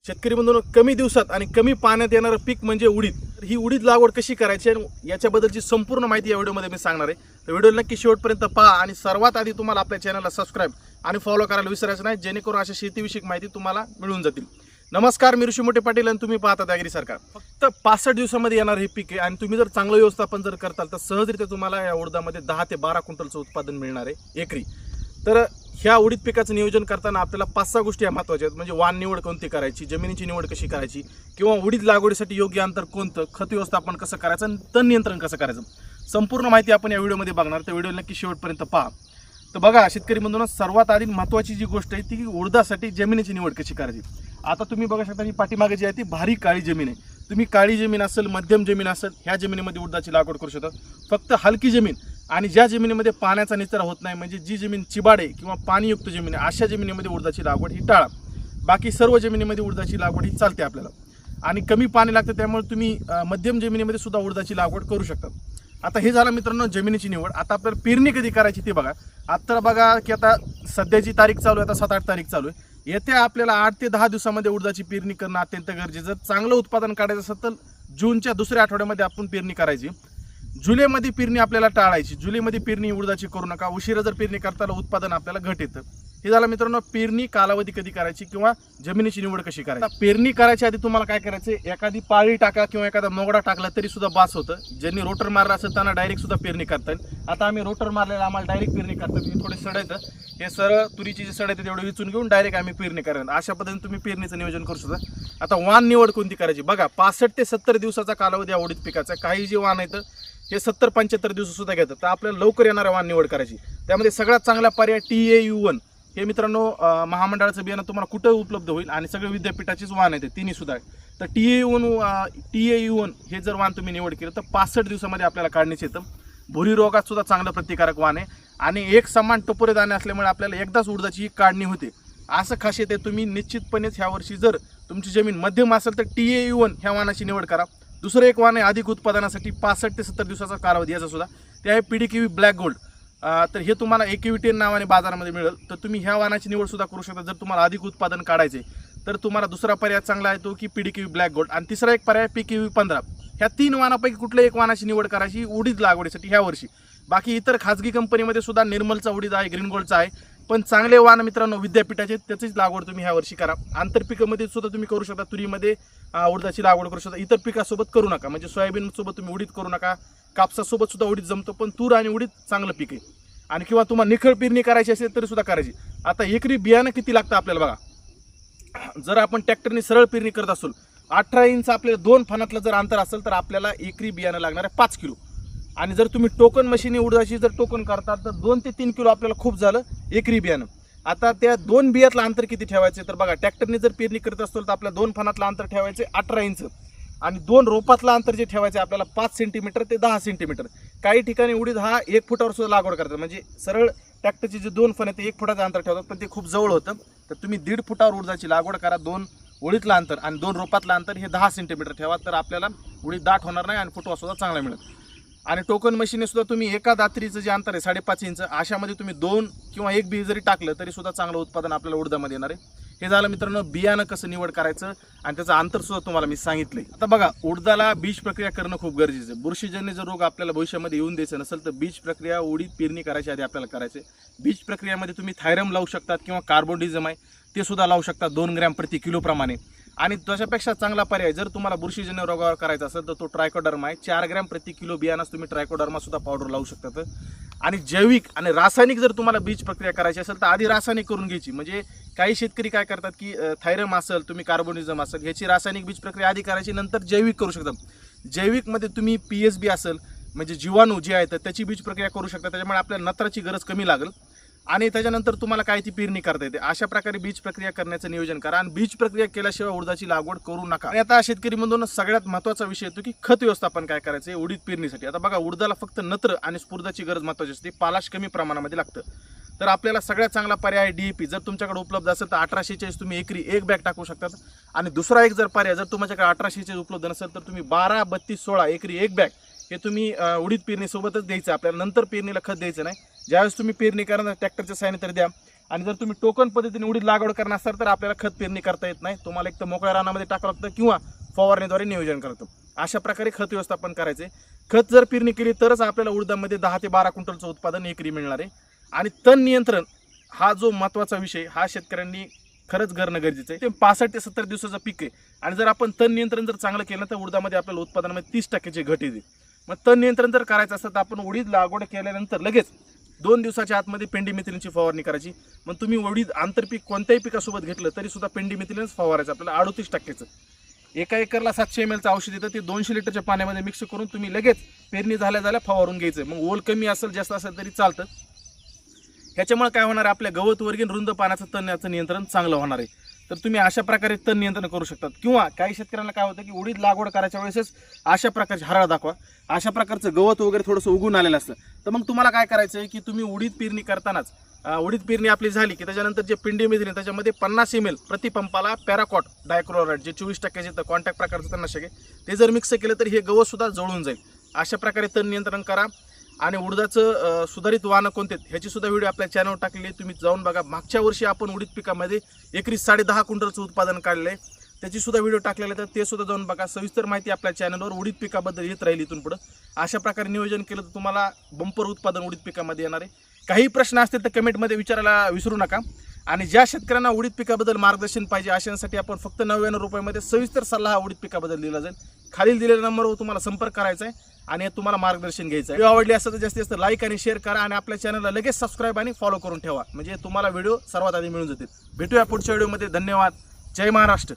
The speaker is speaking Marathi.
शेतकरी बंधूंनो, कमी दिवसात आणि कमी पाण्यात येणारं पीक म्हणजे उडीद. तर ही उडीद लागवड कशी करायची आणि याच्याबद्दलची संपूर्ण माहिती या व्हिडिओमध्ये मी सांगणार आहे. तर व्हिडिओ नक्की शेवटपर्यंत पहा आणि सर्वात आधी तुम्हाला आपल्या चॅनलला सबस्क्राईब आणि फॉलो करायला विसरायचं नाही, जेणेकरून अशा शेतीविषयक माहिती तुम्हाला मिळून जातील. नमस्कार, मी ऋषी मोठे पाटील आणि तुम्ही पाहतात ॲग्री सरकार. फक्त 65 दिवसामध्ये येणार हे पीक आहे आणि तुम्ही जर चांगलं व्यवस्थापन जर करताल तर सहजरित्या तुम्हाला या उडदामध्ये 10 ते 12 क्विंटलचं उत्पादन मिळणार आहे एकरी. तर ह्या उडीद पिकाचं नियोजन करताना आपल्याला 5-6 गोष्टी महत्त्वाच्या आहेत. म्हणजे वाण निवड कोणती करायची, जमिनीची निवड कशी करायची, किंवा उडीद लागवडीसाठी योग्य अंतर कोणतं, खत व्यवस्थापन कसं करायचं आणि तण नियंत्रण कसं करायचं, संपूर्ण माहिती आपण या व्हिडिओमध्ये बघणार. तर व्हिडिओ नक्की शेवटपर्यंत पहा. तर बघा शेतकरी बंधूंनो, सर्वात आधी महत्त्वाची जी गोष्ट आहे ती उडदासाठी जमिनीची निवड कशी करायची. आता तुम्ही बघा शकता ही पाठीमागे जी आहे ती भारी काळी जमीन आहे. तुम्ही काळी जमीन असेल, मध्यम जमीन असेल, ह्या जमिनीमध्ये उडदाची लागवड करू शकता. फक्त हलकी जमीन आणि ज्या जमिनीमध्ये पाण्याचा निचरा होत नाही, म्हणजे जी जमीन चिबाडे किंवा पाणीयुक्त जमीन आहे, अशा जमिनीमध्ये उडदाची लागवड ही टाळा. बाकी सर्व जमिनीमध्ये उडदाची लागवड ही चालते आपल्याला. आणि कमी पाणी लागतं त्यामुळे तुम्ही मध्यम जमिनीमध्ये सुद्धा उडदाची लागवड करू शकता. आता हे झालं मित्रांनो जमिनीची निवड. आता आपल्याला पेरणी कधी करायची ते बघा. आता बघा की आता सध्याची तारीख चालू आहे, आता 7-8 तारीख चालू आहे. येत्या आपल्याला 8 ते 10 दिवसामध्ये उडदाची पेरणी करणं अत्यंत गरजेचं. जर चांगलं उत्पादन काढायचं असेल तर जूनच्या दुसऱ्या आठवड्यामध्ये आपण पेरणी करायची. जुलैमध्ये पेरणी आपल्याला टाळायची. जुलैमध्ये पेरणी उडदाची करू नका. उशिरा जर पेरणी करताना उत्पादन आपल्याला घट येतं. हे झालं मित्रांनो पेरणी कालावधी कधी करायची किंवा जमिनीची निवड कशी करायची. पेरणी करायच्या आधी तुम्हाला काय करायचं, एखादी पाळी टाका किंवा एखादा मोगडा टाकला तरी सुद्धा बास होतं. ज्यांनी रोटर मारला असेल त्यांना डायरेक्ट सुद्धा पेरणी करता येईल. आता आम्ही रोटर मारलेला, आम्हाला डायरेक्ट पेरणी करतात. हे थोडे सड येतं, हे सरळ तुरीची जी सड येते तेवढं विचून घेऊन डायरेक्ट आम्ही पेरणी करणार. अशा पद्धतीने तुम्ही पेरणीचं नियोजन करू शकता. आता वाण निवड कोणती करायची बघा. 65 ते 70 दिवसाचा कालावधी उडीद पिकाचा. काही जे वाण येतं हे 70-75 दिवस सुद्धा घेतात. तर आपल्याला लवकर येणाऱ्या वाण निवड करायची. त्यामध्ये सगळ्यात चांगला पर्याय TAU1 हे मित्रांनो महामंडळाचं बियाणं तुम्हाला कुठं उपलब्ध होईल आणि सगळे विद्यापीठाचीच वाण येते, तिन्ही सुद्धा आहे. तर TAU1 हे जर वाण तुम्ही निवड केलं तर 65 दिवसामध्ये आपल्याला काढण्याचं येतं. भुरी रोगात सुद्धा चांगलं प्रतिकारक वाण आहे आणि एक समान टपोरे दाणे असल्यामुळे आपल्याला एकदाच उडदाची काढणी होते. असं खासियत आहे. तुम्ही निश्चितपणेच ह्या वर्षी जर तुमची जमीन मध्यम असेल तर TAU1 ह्या वाणाची निवड करा. दुसरं एक वाण आहे अधिक उत्पादनासाठी 65 ते 70 दिवसाचा कालावधी याचा सुद्धा, ते आहे PDKV ब्लॅक गोल्ड. तर हे तुम्हाला AKVT नावाने बाजारामध्ये मिळेल. तर तुम्ही ह्या वाणाची निवड सुद्धा करू शकता जर तुम्हाला अधिक उत्पादन काढायचे. तर तुम्हाला दुसरा पर्याय चांगला आहे तो की PDKV ब्लॅक गोल्ड आणि तिसरा एक पर्याय PKV15. ह्या 3 वाणापैकी कुठल्या एक वाणाची निवड करायची उडीद लागवडीसाठी ह्या वर्षी. बाकी इतर खाजगी कंपनीमध्ये सुद्धा निर्मलचा उडीद आहे, ग्रीन गोल्डचा आहे, पण चांगले वाण मित्रांनो विद्यापीठाचे त्याचीच लागवड तुम्ही ह्या वर्षी करा. आंतरपिकामध्ये सुद्धा तुम्ही करू शकता. तुरीमध्ये उडदाची लागवड करू शकता. इतर पिकासोबत करू नका. म्हणजे सोयाबीन सोबत तुम्ही उडीद करू नका. कापसासोबत सुद्धा उडीद जमतो, पण तूर आणि उडीद चांगलं पीक आहे. आणि किंवा तुम्हाला निखळ पेरणी करायची असेल तरी सुद्धा करायची. आता एकरी बियाणं किती लागतं आपल्याला बघा. जर आपण ट्रॅक्टरने सरळ पेरणी करत असू 18 इंच आपल्याला 2 फणातलं जर अंतर असेल तर आपल्याला एकरी बियाणं लागणार आहे 5 किलो. आणि जर तुम्ही टोकन मशीनी उडदाची जर टोकन करतात तर 2 ते 3 किलो आपल्याला खूप झालं एकरी बियाणं. आता त्या 2 बियातलं अंतर किती ठेवायचं तर बघा, ट्रॅक्टरने जर पेरणी करत असतो तर आपल्या 2 फणातलं अंतर ठेवायचं 18 इंच आणि 2 रोपातलं अंतर जे ठेवायचं आपल्याला 5 सेंटीमीटर ते 10 सेंटीमीटर. काही ठिकाणी उडीद हा 1 फुटावर सुद्धा लागवड करतात. म्हणजे सरळ ट्रॅक्टरचे जे 2 फण आहेत ते 1 फुटाचं अंतर ठेवतात, पण ते खूप जवळ होतं. तर तुम्ही 1.5 फुटावर उडदाची लागवड करा. 2 ओळीतलं अंतर आणि 2 रोपातलं अंतर हे 10 सेंटीमीटर ठेवा. तर आपल्याला उडीद दाट होणार नाही आणि फुटवा सुद्धा चांगला मिळेल. आणि टोकन मशीने सुद्धा तुम्ही एका दात्रीचं जे अंतर आहे 5.5 इंच अशामध्ये तुम्ही 2 किंवा 1 बी जरी टाकलं तरी सुद्धा चांगलं उत्पादन आपल्याला उडदामध्ये येणार आहे. हे झालं मित्रांनो बियाणं कसं निवड करायचं आणि त्याचं अंतर सुद्धा तुम्हाला मी सांगितलंय. आता बघा, उडदाला बीज प्रक्रिया करणं खूप गरजेचं आहे. बुरशीजन्य जर रोग आपल्याला भविष्यामध्ये येऊन द्यायचं नसेल तर बीज प्रक्रिया उडीद पेरणी करायच्या आधी आपल्याला करायचं. बीज प्रक्रियेमध्ये तुम्ही थायरम लावू शकतात किंवा कार्बोडिझम आहे ते सुद्धा लावू शकतात 2 ग्रॅम प्रति किलो प्रमाणे. आणि त्याच्यापेक्षा चांगला पर्याय जर तुम्हाला बुरशीजन्य रोगावर करायचा असेल तर तो ट्रायकोडर्मा आहे. 4 ग्रॅम प्रति किलो बियाणास तुम्ही ट्रायकोडर्मा सुद्धा पावडर लावू शकतात. आणि जैविक आणि रासायनिक जर तुम्हाला बीज प्रक्रिया करायची असेल तर आधी रासायनिक करून घ्यायची. म्हणजे काही शेतकरी काय करतात की थायरम असेल, तुम्ही कार्बोनिझम असेल, ह्याची रासायनिक बीज प्रक्रिया आधी करायची, नंतर जैविक करू शकता. जैविकमध्ये तुम्ही PSB असेल म्हणजे जीवाणू जे आहे तर त्याची बीज प्रक्रिया करू शकता. त्याच्यामुळे आपल्याला नत्राची गरज कमी लागेल आणि त्याच्यानंतर तुम्हाला काय ती पेरणी करता येते. अशा प्रकारे बीज प्रक्रिया करण्याचं नियोजन करा आणि बीज प्रक्रिया केल्याशिवाय उडदाची लागवड करू नका. आणि आता शेतकरी बंधूंनो सगळ्यात महत्त्वाचा विषय येतो की खत व्यवस्थापन काय करायचं आहे उडीद पेरणीसाठी. आता बघा, उडदाला फक्त नत्र आणि स्फुरदाची गरज महत्त्वाची असते. पालाश कमी प्रमाणामध्ये लागतं. तर आपल्याला सगळ्यात चांगला पर्याय DAP जर तुमच्याकडे उपलब्ध असेल तर 1846 तुम्ही एकरी 1 बॅग टाकू शकतात. आणि दुसरा एक जर पर्याय जर तुमच्याकडे 1846 उपलब्ध नसेल तर तुम्ही 12-32-16 एकरी 1 बॅग हे तुम्ही उडीद पेरणीसोबतच द्यायचं. आपल्याला नंतर पेरणीला खत द्यायचं नाही. ज्यावेळेस तुम्ही पेरणी करणार ट्रॅक्टरच्या साहाय्याने तर द्या. आणि जर तुम्ही टोकन पद्धतीने उडीद लागवड करणार असाल तर आपल्याला खत पेरणी करता येत नाही, तुम्हाला एक तर मोकळ्या रानामध्ये टाकावं लागतं किंवा फवारणीद्वारे नियोजन करतो. अशा प्रकारे खत व्यवस्थापन करायचे. खत जर पेरणी केली तरच आपल्याला उडदामध्ये 10 ते 12 क्विंटलचं उत्पादन एकरी मिळणार आहे. आणि तण नियंत्रण हा जो महत्त्वाचा विषय हा शेतकऱ्यांनी खरंच करणं गरजेचं आहे. ते 65 ते 70 दिवसाचं पीक आहे आणि जर आपण तण नियंत्रण जर चांगलं केलं तर उडदामध्ये आपल्याला उत्पादनामध्ये 30% घट येते. मग तण नियंत्रण जर करायचं असतं तर आपण उडीद लागवड केल्यानंतर लगेच 2 दिवसाच्या आतमध्ये पेंडीमिथिलिनची फवारणी करायची. मग तुम्ही उडीद आंतरपीक कोणत्याही पिकासोबत घेतलं तरी सुद्धा पेंडीमिथिलिनच फवारायचं आपल्याला 38%चं. एका एकरला 700 ml औषध येतं, ते 200 लिटरच्या पाण्यामध्ये मिक्स करून तुम्ही लगेच पेरणी झाल्या फवारून घ्यायचं. मग ओल कमी असेल जास्त असेल तरी चालतं. ह्याच्यामुळे काय होणार आहे, आपल्या गवत वर्गीय रुंद पानाचं तणाचं नियंत्रण चांगलं होणार आहे. तर तुम्ही अशा प्रकारे तण नियंत्रण करू शकतात. किंवा काही शेतकऱ्यांना काय होतं की उडीद लागवड करायच्या वेळेसच अशा प्रकारची हराळ दाखवा, अशा प्रकारचं गवत वगैरे थोडंसं उगून आलेलं असतं. तर मग तुम्हाला काय करायचं आहे की तुम्ही उडीद पेरणी करतानाच उडीद पेरणी आपली झाली की त्याच्यानंतर जे पेंडीमिथिलिन त्याच्यामध्ये 50 ml प्रति पंपाला पॅराकॉट डायक्लोराइड जे 24% कॉन्टॅक्ट प्रकारचं तणनाशक आहे ते जर मिक्स केलं तर हे गवत सुद्धा जळून जाईल. अशा प्रकारे तण नियंत्रण करा. आणि उडदाचं सुधारित वाहनं कोणते ह्याची सुद्धा व्हिडिओ आपल्या चॅनलवर टाकलेली आहे, तुम्ही जाऊन बघा. मागच्या वर्षी आपण उडीद पिकामध्ये एकरी 10.5 क्विंटलचं उत्पादन काढलं आहे, त्याची सुद्धा व्हिडिओ टाकलेले तर ते सुद्धा जाऊन बघा. सविस्तर माहिती आपल्या चॅनलवर उडीद पिकाबद्दल येत राहील इथून पुढं. अशा प्रकारे नियोजन केलं तर तुम्हाला बंपर उत्पादन उडीद पिकामध्ये येणार आहे. काही प्रश्न असतील तर कमेंटमध्ये विचारायला विसरू नका. आणि ज्या शेतकऱ्यांना उडीद पिकाबद्दल मार्गदर्शन पाहिजे अशांसाठी आपण फक्त 99 रुपयामध्ये सविस्तर सल्ला हा उडीद पिकाबद्दल दिला जाईल. खालील दिलेल्या नंबरवर तुम्हाला संपर्क करायचा आहे आणि तुम्हाला मार्गदर्शन घ्यायचं आहे. व्हिडिओ आवडली असेल तर जास्तीत जास्त लाईक आणि शेअर करा आणि आपल्या चॅनलला लगेच सबस्क्राईब आणि फॉलो करून ठेवा, म्हणजे तुम्हाला व्हिडिओ सर्वात आधी मिळून जातील. भेटूया पुढच्या व्हिडिओमध्ये. धन्यवाद. जय महाराष्ट्र.